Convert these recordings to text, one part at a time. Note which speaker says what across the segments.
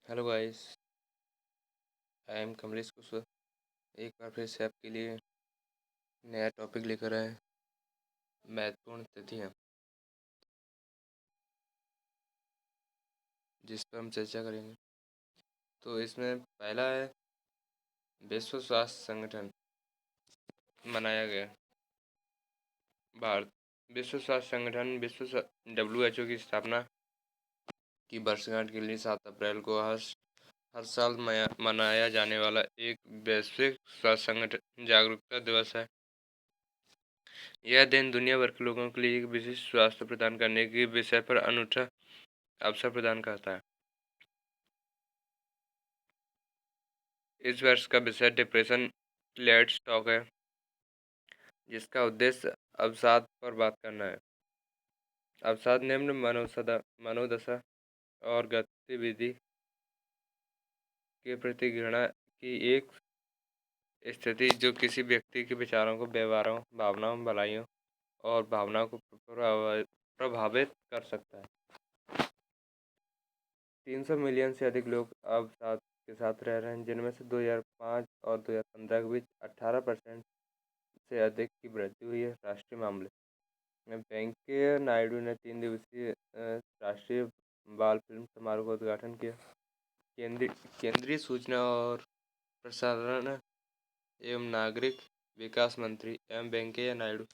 Speaker 1: Hello guys. I am Kamlesh Kushwaha. एक बार फिर से आपके लिए नया टॉपिक लेकर आए हैं, महत्वपूर्ण तिथियां, जिस पर हम चर्चा करेंगे। तो इसमें पहला है विश्व स्वास्थ्य संगठन मनाया गया। भारत विश्व स्वास्थ्य संगठन WHO की स्थापना की वर्षगांठ के लिए 7 अप्रैल को हर साल मनाया जाने वाला एक वैश्विक स्वास्थ्य संगठन जागरूकता दिवस है। यह दिन दुनिया भर के लोगों के लिए एक विशिष्ट स्वास्थ्य प्रदान करने के विषय पर अनूठा अवसर प्रदान करता है। इस वर्ष का विषय डिप्रेशन लेट्स टॉक है, जिसका उद्देश्य अवसाद पर बात करना है। अवसाद निम्न मनोदशा और गतिविधि के प्रति घृणा की एक स्थिति जो किसी व्यक्ति के विचारों को, व्यवहारों, भावनाओं, भलाइयों और भावनाओं को प्रभावित कर सकता है। 300 मिलियन से अधिक लोग अवसाद के साथ रह रहे हैं, जिनमें से 2005 और 2015 के बीच 18% से अधिक की वृद्धि हुई है। राष्ट्रीय मामले में वेंकैया नायडू ने 3 दिवसीय राष्ट्रीय बाल फिल्म समारोह का उद्घाटन किया। केंद्रीय केंद्रीय सूचना और प्रसारण एवं नागरिक विकास मंत्री वेंकैया नायडू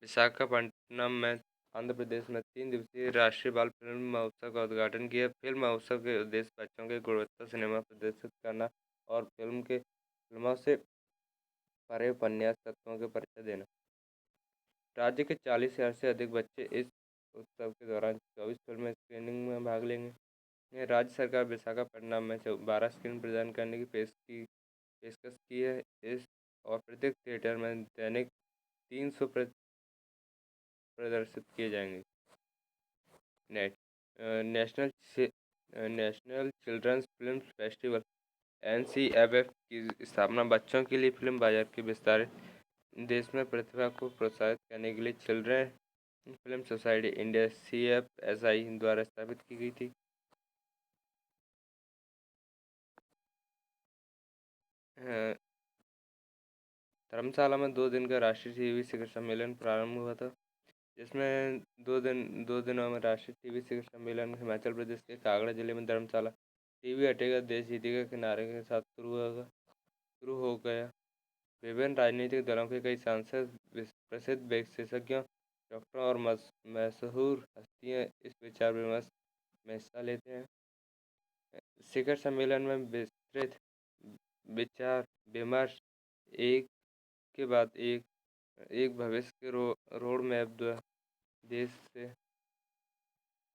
Speaker 1: विशाखापट्टनम में आंध्र प्रदेश में 3 दिवसीय राष्ट्रीय बाल फिल्म महोत्सव का उद्घाटन किया। फिल्म महोत्सव के उद्देश्य बच्चों के गुणवत्ता सिनेमा प्रदर्शित करना और फिल्मों से परे उपन्यास तत्वों के परिचय देना। राज्य के 40,000 से अधिक बच्चे इस उत्सव के दौरान 24 फिल्म स्क्रीनिंग में भाग लेंगे। राज्य सरकार विशाखापट्टनम में 12 स्क्रीन प्रदान करने की पेशकश की है। इस और प्रत्येक थिएटर में दैनिक 300 प्रदर्शित किए जाएंगे। Net national national children's film festival NCFF की स्थापना बच्चों के लिए फिल्म बाजार के विस्तारित देश में प्रतिभा को प्रोत्साहित करने के लिए children film society India CFSI द्वारा स्थापित की गई थी। धर्मशाला में 2 दिन का राष्ट्रीय टीवी शिखर सम्मेलन प्रारंभ हुआ था, जिसमें 2 दिनों में राष्ट्रीय टीवी शिखर सम्मेलन हिमाचल प्रदेश के कांगड़ा जिले में धर्मशाला टीवी हटेगा देश जीतेगा के नारे के साथ शुरू हो गया। विभिन्न राजनीतिक दलों के कई सांसद, प्रसिद्ध विशेषज्ञों, डॉक्टरों और मशहूर हस्तियां इस विचार विमर्श में हिस्सा लेते हैं। शिखर सम्मेलन में विस्तृत विचार विमर्श, एक के बाद एक भविष्य के रोड मैप देश से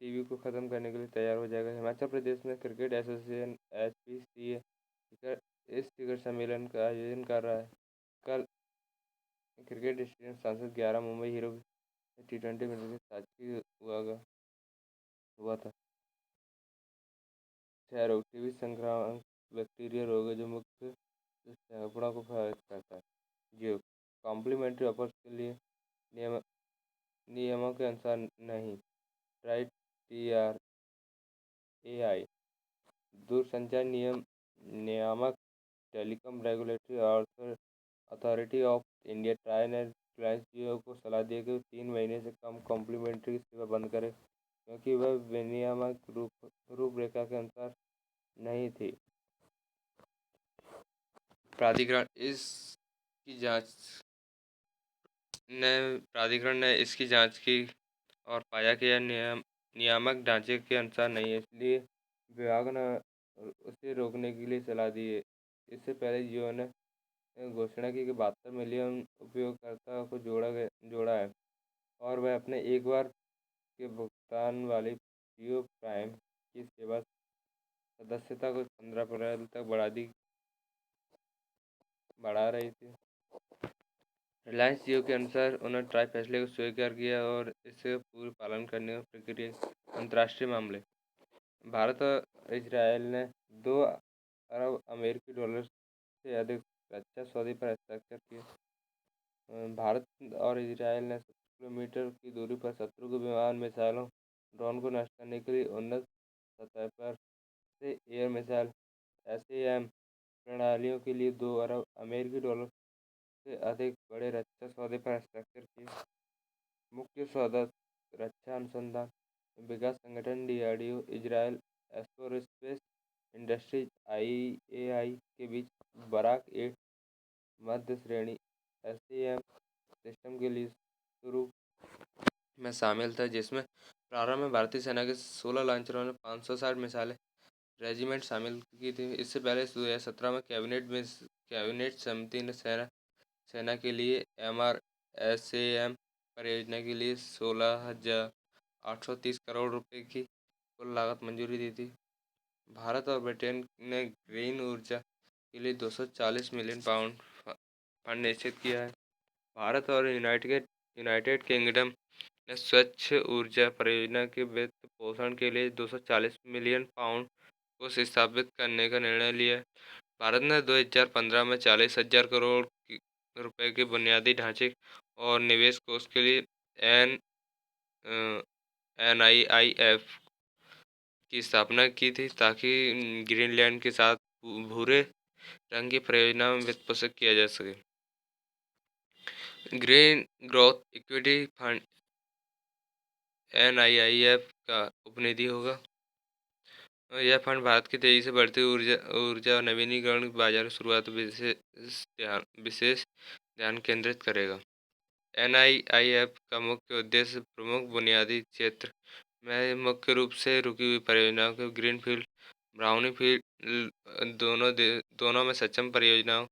Speaker 1: टीवी को ख़त्म करने के लिए तैयार हो जाएगा। हिमाचल प्रदेश में क्रिकेट एसोसिएशन HPCA इस शिखर सम्मेलन का आयोजन कर रहा है। कल क्रिकेट स्टेडियम सांसद 11 मुंबई हीरो T20 मैच के साक्षी हुआ था। क्षयरोग टीबी संक्रामक बैक्टीरिया रोग है जो मुख्य फेफड़ों को प्रभावित करता है। जो कॉम्प्लीमेंट्री ऑफर्स के लिए नियमों के अनुसार नहीं। राइट TRAI दूरसंचार नियामक telecom regulatory authority of India try ने रिलायंस जियो को सलाह दी कि 3 महीने से कम कॉम्प्लीमेंट्री सेवा बंद करे, क्योंकि वह विनियामक रूपरेखा के अनुसार नहीं थी। प्राधिकरण ने इसकी जांच की और पाया कि यह नियामक ढांचे के अनुसार नहीं है, इसलिए विभाग ने उसे रोकने के लिए सलाह दी है। इससे पहले जियो ने घोषणा की कि 72 मिलियन उपयोगकर्ताओं को जोड़ा है और वह अपने एक बार के भुगतान वाली जियो प्राइम की सेवा सदस्यता को 15 अप्रैल तक बढ़ा रही थी। रिलायंस जियो के अनुसार उन्होंने ट्राई फैसले को स्वीकार किया और इससे पूर्ण पालन करने की प्रक्रिया। अंतर्राष्ट्रीय मामले भारत और इजरायल ने 2 अरब अमेरिकी डॉलर से अधिक रक्षा सौदे पर हस्ताक्षर किए। भारत और इजरायल ने 70 किलोमीटर की दूरी पर शत्रु के विमान, मिसाइलों, ड्रोन को नष्ट करने के लिए उन्नत सतह पर से एयर मिसाइल SAM प्रणालियों के लिए 2 अरब अमेरिकी डॉलर से अधिक बड़े रक्षा सौदे पर हस्ताक्षर किए। मुख्य सौदा रक्षा अनुसंधान विकास संगठन DRDO, इजराइल एस्ट्रोस्पेस इंडस्ट्रीज IAI के बीच बराक 8 मध्य श्रेणी SAM सिस्टम के लिए शुरू में शामिल था, जिसमें प्रारंभ में भारतीय सेना के 16 लॉन्चरों ने 560 मिसाइलें रेजिमेंट शामिल की थी। इससे पहले 2017 में कैबिनेट समिति ने सेना के लिए MRSAM परियोजना के लिए 16,830 करोड़ रुपए की कुल लागत मंजूरी दी थी। भारत और ब्रिटेन ने ग्रीन ऊर्जा के लिए 240 मिलियन पाउंड फंड निश्चित किया है। भारत और यूनाइटेड किंगडम ने स्वच्छ ऊर्जा परियोजना के वित्त पोषण के लिए 240 मिलियन पाउंड को स्थापित करने का निर्णय लिया है। भारत ने 2015 में 40,000 करोड़ रुपए के बुनियादी ढांचे और निवेश कोष के लिए NIIF की स्थापना की थी, ताकि ग्रीनलैंड के साथ भूरे रंग की परियोजना में वित्त पोषण किया जा सके। Green growth equity fund NIIF का उपनिधि होगा। यह फंड भारत की तेजी से बढ़ती ऊर्जा और नवीनीकरण बाजार की शुरुआत विशेष ध्यान केंद्रित करेगा। NIIF का मुख्य उद्देश्य प्रमुख बुनियादी क्षेत्र में मुख्य रूप से रुकी हुई परियोजनाओं के ग्रीनफील्ड ब्राउनफील्ड दोनों में सक्षम परियोजनाओं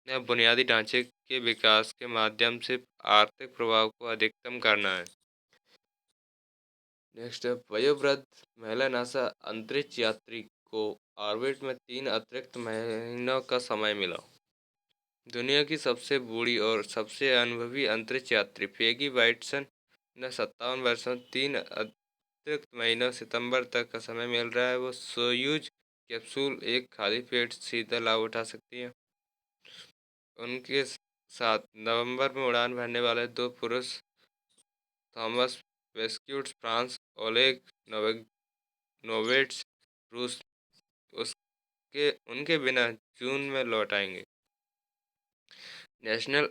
Speaker 1: या बुनियादी ढांचे के विकास के माध्यम से आर्थिक प्रभाव को अधिकतम करना है। नेक्स्ट है वयोवृद्ध महिला नासा अंतरिक्ष यात्री को ऑर्बिट में 3 अतिरिक्त महीनों का समय मिला। दुनिया की सबसे बूढ़ी और सबसे अनुभवी अंतरिक्ष यात्री पेगी वाइटसन ने 57 वर्षों 3 अतिरिक्त महीनों सितंबर तक का समय मिल रहा है। वो सोयूज कैप्सूल एक खाली पेट सीधा लाभ उठा सकती है। उनके साथ नवंबर में उड़ान भरने वाले 2 पुरुष थॉमस वेस्क्यूट फ्रांस, ओलेग नोवेट्स रूस उसके उनके बिना जून में लौट आएंगे। National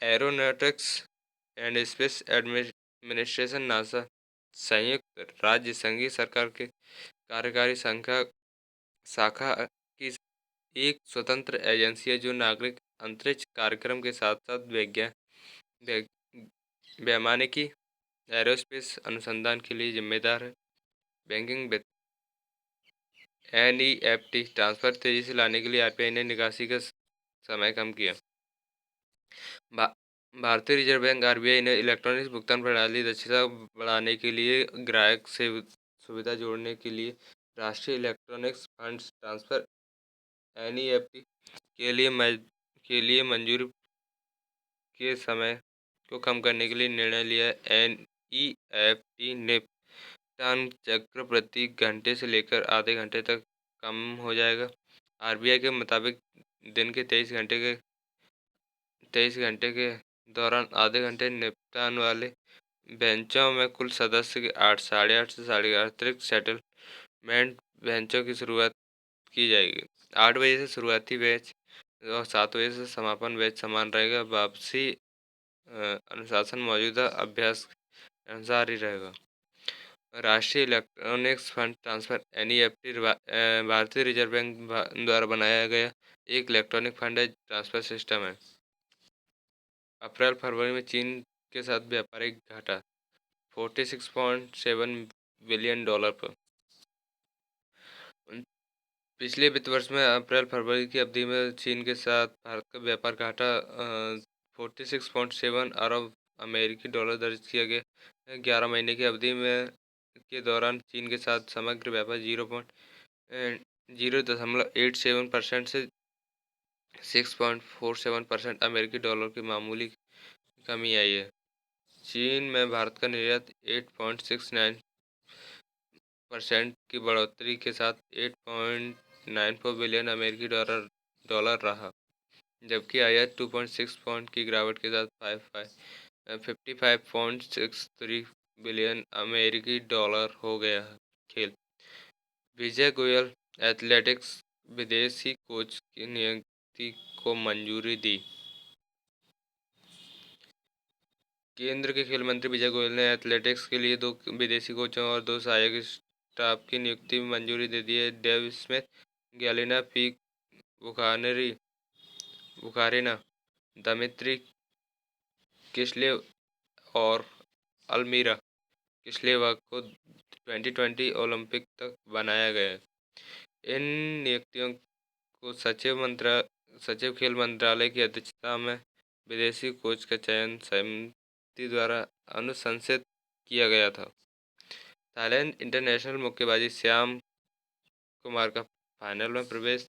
Speaker 1: aeronautics and space administration NASA संयुक्त राज्य संघीय सरकार के कार्यकारी शाखा की एक स्वतंत्र एजेंसी है, जो नागरिक अंतरिक्ष कार्यक्रम के साथ साथ वैमानिकी एरोस्पेस अनुसंधान के लिए जिम्मेदार है। बैंकिंग वित्त NEFT ट्रांसफर तेजी से लाने के लिए RBI ने निकासी का समय कम किया। भारतीय रिजर्व बैंक RBI ने इलेक्ट्रॉनिक भुगतान प्रणाली दक्षता बढ़ाने के लिए ग्राहक से सुविधा जोड़ने के लिए राष्ट्रीय इलेक्ट्रॉनिक्स फंड्स ट्रांसफर NEFT के लिए मंजूरी के समय को कम करने के लिए निर्णय लिया। NEFT ने भुगतान चक्र प्रति घंटे से लेकर आधे घंटे तक कम हो जाएगा। RBI के मुताबिक दिन के 23 घंटे के दौरान आधे घंटे निपटान वाले बेंचों में कुल सदस्य के 8 से 11:30 अतिरिक्त सेटलमेंट बेंचों की शुरुआत की जाएगी। 8 बजे से शुरुआती बैच और 7 बजे से समापन बैच समान रहेगा। वापसी अनुशासन मौजूदा अभ्यास के अनुसार ही रहेगा। राष्ट्रीय इलेक्ट्रॉनिक्स फंड ट्रांसफर NEFT भारतीय रिजर्व बैंक द्वारा बनाया गया एक इलेक्ट्रॉनिक फंड ट्रांसफर सिस्टम है। अप्रैल फरवरी में चीन के साथ व्यापारिक घाटा $46.7 बिलियन पर। पिछले वित्त वर्ष में अप्रैल फरवरी की अवधि में चीन के साथ भारत का व्यापार घाटा 46.7 अरब अमेरिकी डॉलर दर्ज किया गया। 11 महीने की अवधि में के दौरान चीन के साथ समग्र व्यापार 0.87% से 6.47% अमेरिकी डॉलर की मामूली कमी आई है। चीन में भारत का निर्यात 8.69% की बढ़ोतरी के साथ 8.94 बिलियन अमेरिकी डॉलर रहा, जबकि आयात 2.6 पॉइंट की गिरावट के साथ 55.63 बिलियन अमेरिकी डॉलर हो गया है। खेल विजय गोयल एथलेटिक्स विदेशी कोच की नियुक्ति को मंजूरी दी। केंद्र के खेल मंत्री विजय गोयल ने एथलेटिक्स के लिए 2 विदेशी कोचों और 2 सहायक स्टाफ की नियुक्ति में मंजूरी दे दी है। Dave Smith, Galina P Bukharena, Dmitry Kislev और अल्मीरा किस्लेवा को 2020 ओलंपिक तक बनाया गया है। इन नियुक्तियों को सचिव खेल मंत्रालय की अध्यक्षता में विदेशी कोच का चयन समिति द्वारा अनुशंसित किया गया था। थाईलैंड इंटरनेशनल मुक्केबाजी श्याम कुमार का फाइनल में प्रवेश।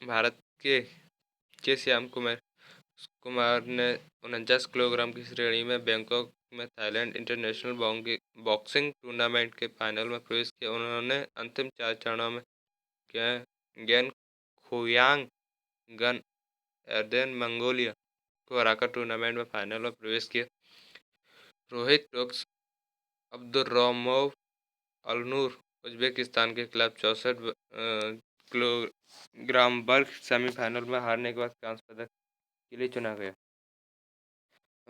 Speaker 1: भारत के श्याम कुमार ने 49 किलोग्राम की श्रेणी में बैंकॉक में थाईलैंड इंटरनेशनल बॉक्सिंग टूर्नामेंट के फाइनल में प्रवेश किया। उन्होंने अंतिम 4 चरणों में गैन खुयांग गन एर्देन मंगोलिया को हराकर टूर्नामेंट में फाइनल में प्रवेश किया। रोहित टोक्स अब्दुर्रहमोव अलनूर उज्बेकिस्तान के खिलाफ 64 किलोग्राम वर्ग सेमीफाइनल में हारने के बाद कांस्य पदक के लिए चुना गया।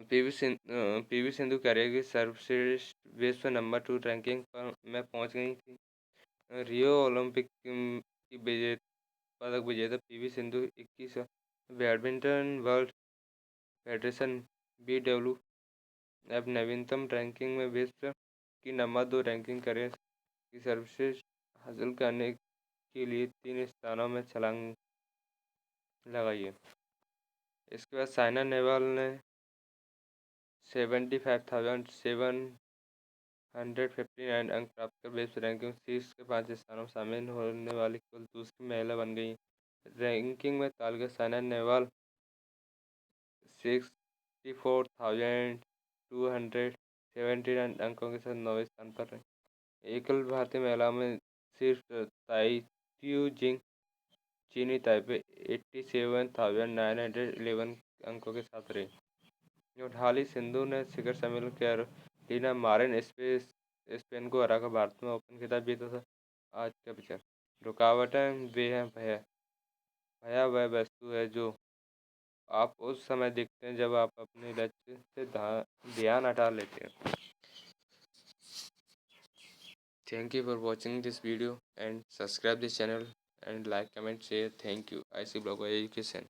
Speaker 1: पीवी सिंधु करियर की सर्वश्रेष्ठ विश्व नंबर 2 रैंकिंग पर में पहुंच गई थी। रियो ओलंपिक की पदक विजेता PV Sindhu 21 badminton world federation BWF नवीनतम रैंकिंग में विश्व की नंबर 2 रैंकिंग करियर की सर्वश्रेष्ठ हासिल करने के लिए 3 स्थानों में छलांग लगाई है। इसके बाद साइना नेहवाल ने 75,759 अंक प्राप्त कर विश्व रैंकिंग शीर्ष के 5 स्थानों में शामिल होने वाली कुल दूसरी महिला बन गई। रैंकिंग में तालिका साइना नेहवाल 64,279 अंकों के साथ 9वें स्थान पर रही। एकल भारतीय महिलाओं में सिर्फ ताई त्यू जिंग चीनी ताइपे 87,911 अंकों के साथ रही। और हाल ही सिंधु ने शिखर सम्मेलन कैरोलिना मारिन स्पेन को हराकर भारत में ओपन खिताब जीता था। आज का विचार, रुकावटें वे हैं भया वह वस्तु है जो आप उस समय देखते हैं जब आप अपने लक्ष्य से ध्यान हटा लेते हैं। Thank you for watching this video and subscribe this channel and like, comment, share. Thank you. IC Blog Education.